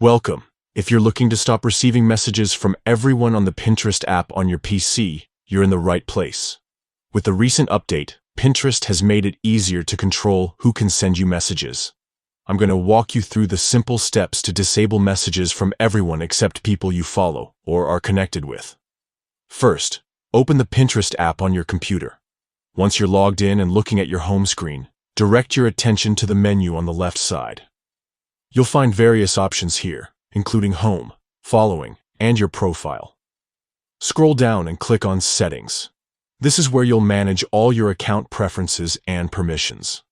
Welcome. If you're looking to stop receiving messages from everyone on the Pinterest app on your PC, you're in the right place. With the recent update, Pinterest has made it easier to control who can send you messages. I'm going to walk you through the simple steps to disable messages from everyone except people you follow or are connected with. First, open the Pinterest app on your computer. Once you're logged in and looking at your home screen, direct your attention to the menu on the left side. You'll find various options here, including Home, Following, and your profile. Scroll down and click on Settings. This is where you'll manage all your account preferences and permissions.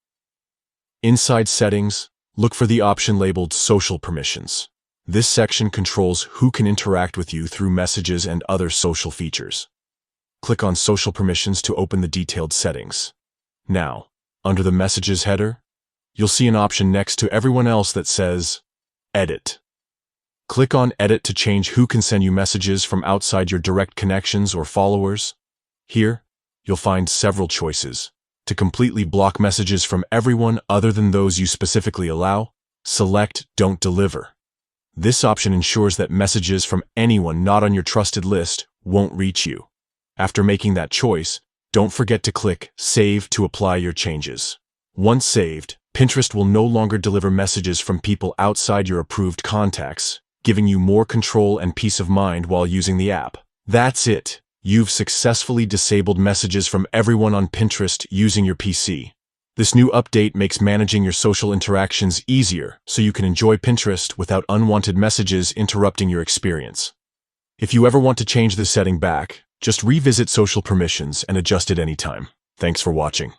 Inside Settings, look for the option labeled Social Permissions. This section controls who can interact with you through messages and other social features. Click on Social Permissions to open the detailed settings. Now, under the Messages header, you'll see an option next to everyone else that says Edit. Click on Edit to change who can send you messages from outside your direct connections or followers. Here, you'll find several choices. To completely block messages from everyone other than those you specifically allow, select Don't Deliver. This option ensures that messages from anyone not on your trusted list won't reach you. After making that choice, don't forget to click Save to apply your changes. Once saved, Pinterest will no longer deliver messages from people outside your approved contacts, giving you more control and peace of mind while using the app. That's it. You've successfully disabled messages from everyone on Pinterest using your PC. This new update makes managing your social interactions easier so you can enjoy Pinterest without unwanted messages interrupting your experience. If you ever want to change this setting back, just revisit Social Permissions and adjust it anytime. Thanks for watching.